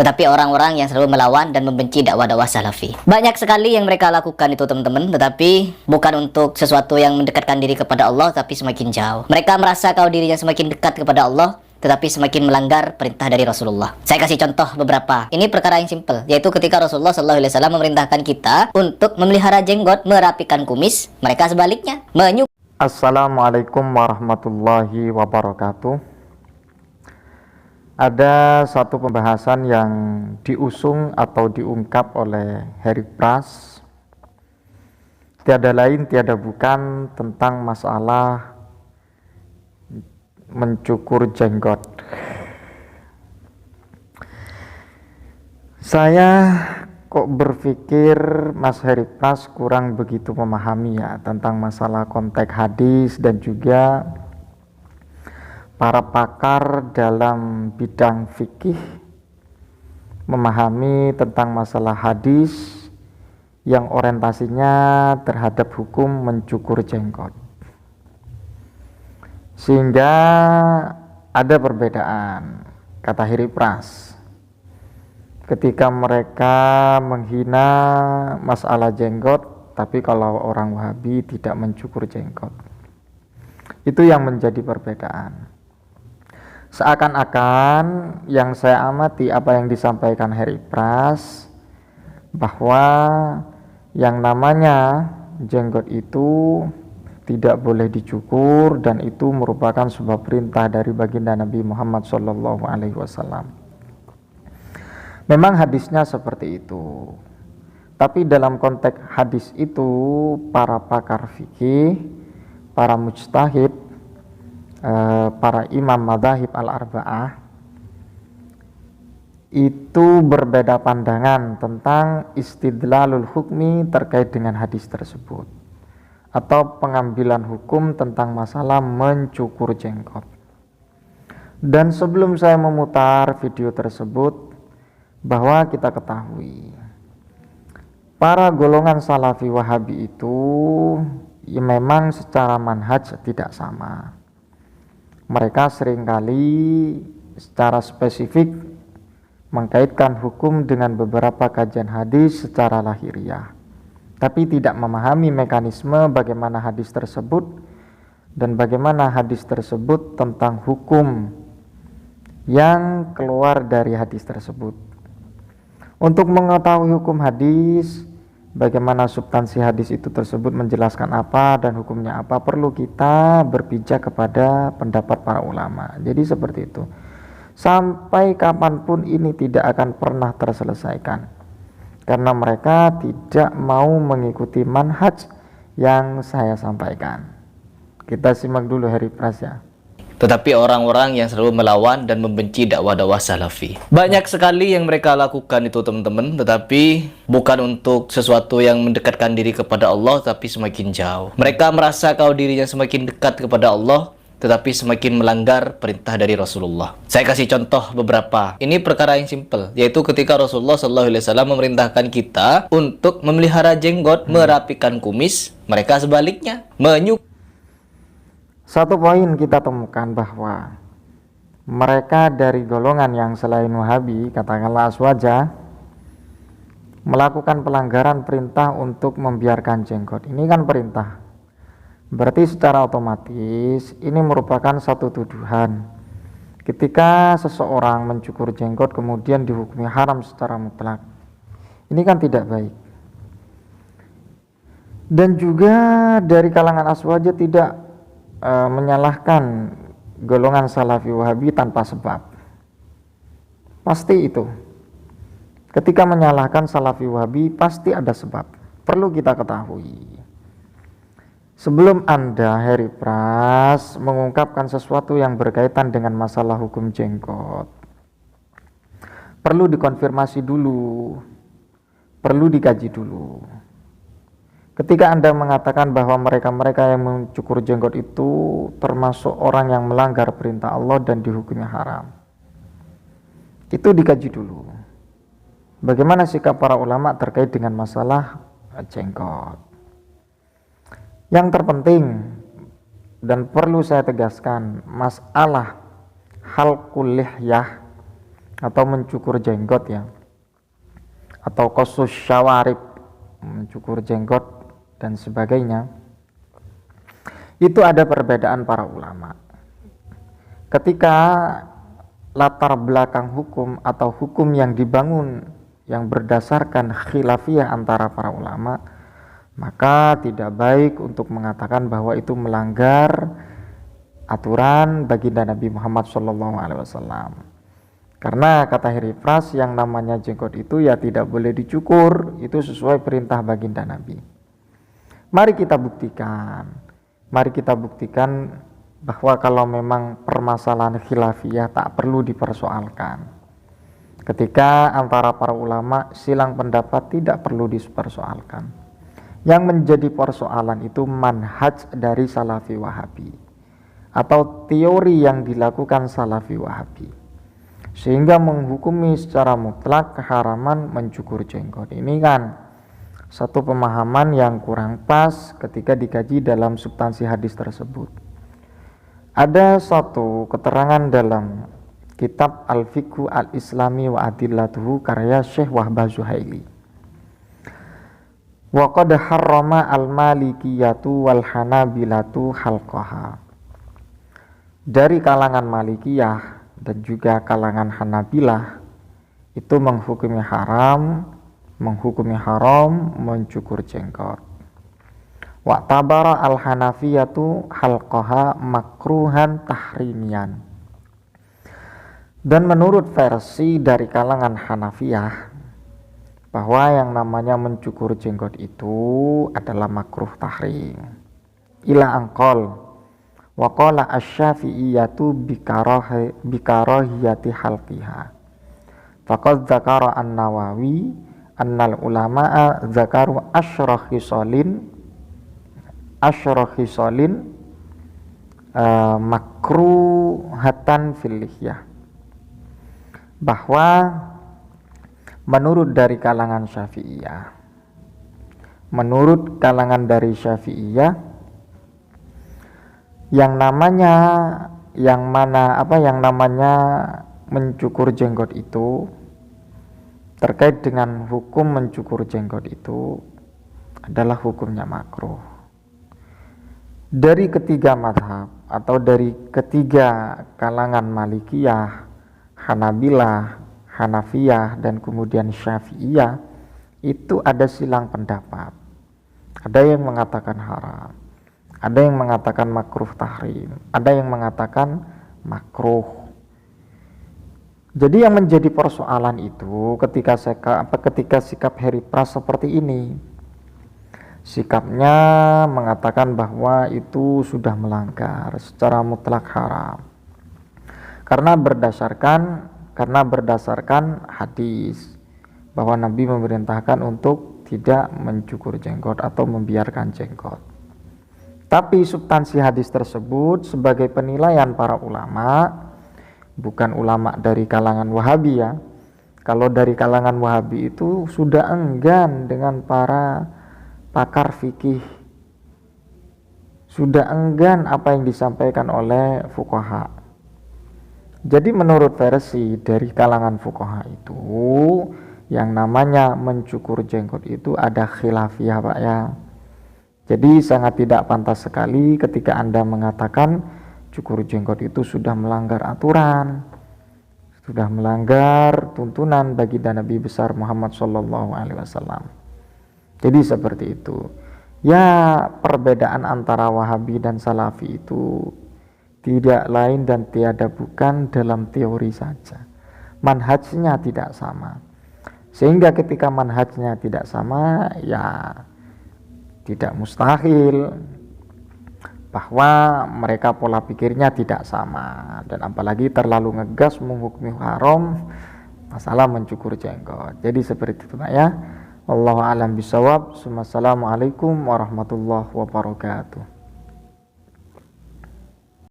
Tetapi orang-orang yang selalu melawan dan membenci dakwah-dakwah salafi. Banyak sekali yang mereka lakukan itu teman-teman, tetapi bukan untuk sesuatu yang mendekatkan diri kepada Allah, tapi semakin jauh. Mereka merasa kalau dirinya semakin dekat kepada Allah, tetapi semakin melanggar perintah dari Rasulullah. Saya kasih contoh beberapa. Ini perkara yang simple, yaitu ketika Rasulullah SAW memerintahkan kita untuk memelihara jenggot, merapikan kumis, mereka sebaliknya menyukai. Assalamualaikum warahmatullahi wabarakatuh. Ada satu pembahasan yang diusung atau diungkap oleh Harry Pras, tiada lain tiada bukan tentang masalah mencukur jenggot. Saya kok berpikir Mas Harry Pras kurang begitu memahami ya tentang masalah konteks hadis, dan juga para pakar dalam bidang fikih memahami tentang masalah hadis yang orientasinya terhadap hukum mencukur jenggot, sehingga ada perbedaan, kata Harry Pras, ketika mereka menghina masalah jenggot, tapi kalau orang Wahabi tidak mencukur jenggot. Itu yang menjadi perbedaan. Seakan-akan yang saya amati apa yang disampaikan Harry Pras, bahwa yang namanya jenggot itu tidak boleh dicukur, dan itu merupakan sebuah perintah dari baginda Nabi Muhammad SAW. Memang hadisnya seperti itu, tapi dalam konteks hadis itu para pakar fikih, para mujtahid, para imam madzhab al-arba'ah itu berbeda pandangan tentang istidlalul hukmi terkait dengan hadis tersebut, atau pengambilan hukum tentang masalah mencukur jenggot. Dan sebelum saya memutar video tersebut, bahwa kita ketahui para golongan salafi wahabi itu ya memang secara manhaj tidak sama. Mereka seringkali secara spesifik mengkaitkan hukum dengan beberapa kajian hadis secara lahiriah, tapi tidak memahami mekanisme bagaimana hadis tersebut dan bagaimana hadis tersebut tentang hukum yang keluar dari hadis tersebut. Untuk mengetahui hukum hadis, bagaimana substansi hadis itu tersebut menjelaskan apa dan hukumnya apa, perlu kita berpijak kepada pendapat para ulama. Jadi seperti itu. Sampai kapanpun ini tidak akan pernah terselesaikan, karena mereka tidak mau mengikuti manhaj yang saya sampaikan. Kita simak dulu Harry Pras ya. Tetapi orang-orang yang selalu melawan dan membenci dakwah-dakwah salafi. Banyak sekali yang mereka lakukan itu teman-teman, tetapi bukan untuk sesuatu yang mendekatkan diri kepada Allah, tapi semakin jauh. Mereka merasa kalau dirinya semakin dekat kepada Allah, tetapi semakin melanggar perintah dari Rasulullah. Saya kasih contoh beberapa. Ini perkara yang simple, yaitu ketika Rasulullah SAW memerintahkan kita untuk memelihara jenggot, merapikan kumis, mereka sebaliknya Satu poin kita temukan bahwa mereka dari golongan yang selain Wahabi, katakanlah Aswaja, melakukan pelanggaran perintah untuk membiarkan jenggot. Ini kan perintah, berarti secara otomatis ini merupakan satu tuduhan. Ketika seseorang mencukur jenggot kemudian dihukumi haram secara mutlak, ini kan tidak baik. Dan juga dari kalangan Aswaja tidak menyalahkan golongan salafi wahabi tanpa sebab. Pasti itu. Ketika menyalahkan salafi wahabi pasti ada sebab. Perlu kita ketahui. Sebelum Anda, Harry Pras, mengungkapkan sesuatu yang berkaitan dengan masalah hukum jenggot, perlu dikonfirmasi dulu, perlu dikaji dulu. Ketika Anda mengatakan bahwa mereka-mereka yang mencukur jenggot itu termasuk orang yang melanggar perintah Allah dan dihukumi haram, itu dikaji dulu. Bagaimana sikap para ulama terkait dengan masalah jenggot. Yang terpenting dan perlu saya tegaskan, masalah halqul lihyah atau mencukur jenggot ya, atau qasus syawarib, mencukur jenggot dan sebagainya, itu ada perbedaan para ulama. Ketika latar belakang hukum atau hukum yang dibangun yang berdasarkan khilafiyah antara para ulama, maka tidak baik untuk mengatakan bahwa itu melanggar aturan baginda Nabi Muhammad SAW. Karena kata Herifras, yang namanya jenggot itu ya tidak boleh dicukur, itu sesuai perintah baginda Nabi. Mari kita buktikan bahwa kalau memang permasalahan khilafiyah tak perlu dipersoalkan. Ketika antara para ulama silang pendapat tidak perlu dipersoalkan. Yang menjadi persoalan itu manhaj dari Salafi Wahabi atau teori yang dilakukan Salafi Wahabi, sehingga menghukumi secara mutlak keharaman mencukur jenggot. Ini kan satu pemahaman yang kurang pas ketika dikaji dalam substansi hadis tersebut. Ada satu keterangan dalam kitab Al-Fiqhu Al-Islami wa Adillatuhu karya Syekh Wahbah Zuhaili. Wa qad harrama al-malikiyatu wal hanabilatu halqaha. Dari kalangan Malikiyah dan juga kalangan Hanabilah itu menghukumi haram mencukur jenggot. Wa tabara al-Hanafiyatu halqaha makruhan tahrimian. Dan menurut versi dari kalangan Hanafiyah bahwa yang namanya mencukur jenggot itu adalah makruh tahrim. Ila angqol wa qala asy-Syafi'iyyatu bikarahiyati halqiha. Faqad dzakara an-Nawawi annal ulama'a dzakaru asyra khisalin makruhatan fil lihyah. Bahwa menurut dari kalangan Syafi'iyah, yang namanya mencukur jenggot itu, terkait dengan hukum mencukur jenggot itu adalah hukumnya makruh. Dari ketiga madhab atau dari ketiga kalangan Malikiyah, Hanabilah, Hanafiyah, dan kemudian Syafi'iyah, itu ada silang pendapat. Ada yang mengatakan haram, ada yang mengatakan makruh tahrim, ada yang mengatakan makruh. Jadi yang menjadi persoalan itu ketika sikap Herifras seperti ini, sikapnya mengatakan bahwa itu sudah melanggar secara mutlak haram karena berdasarkan hadis bahwa Nabi memerintahkan untuk tidak mencukur jenggot atau membiarkan jenggot. Tapi substansi hadis tersebut sebagai penilaian para ulama, bukan ulama dari kalangan Wahabi ya. Kalau dari kalangan Wahabi itu sudah enggan dengan para pakar fikih, sudah enggan apa yang disampaikan oleh fuqaha. Jadi menurut versi dari kalangan fuqaha itu, yang namanya mencukur jenggot itu ada khilafiyah Pak ya. Jadi sangat tidak pantas sekali ketika Anda mengatakan cukur jenggot itu sudah melanggar aturan, sudah melanggar tuntunan baginda Nabi besar Muhammad SAW. Jadi seperti itu. Ya, perbedaan antara Wahabi dan Salafi itu tidak lain dan tiada bukan dalam teori saja. Manhajnya tidak sama. Sehingga ketika manhajnya tidak sama, ya tidak mustahil bahwa mereka pola pikirnya tidak sama, dan apalagi terlalu ngegas menghukumi haram masalah mencukur jenggot. Jadi seperti itu Pak ya. Wallahu a'lam bishawab. Assalamualaikum warahmatullahi wabarakatuh.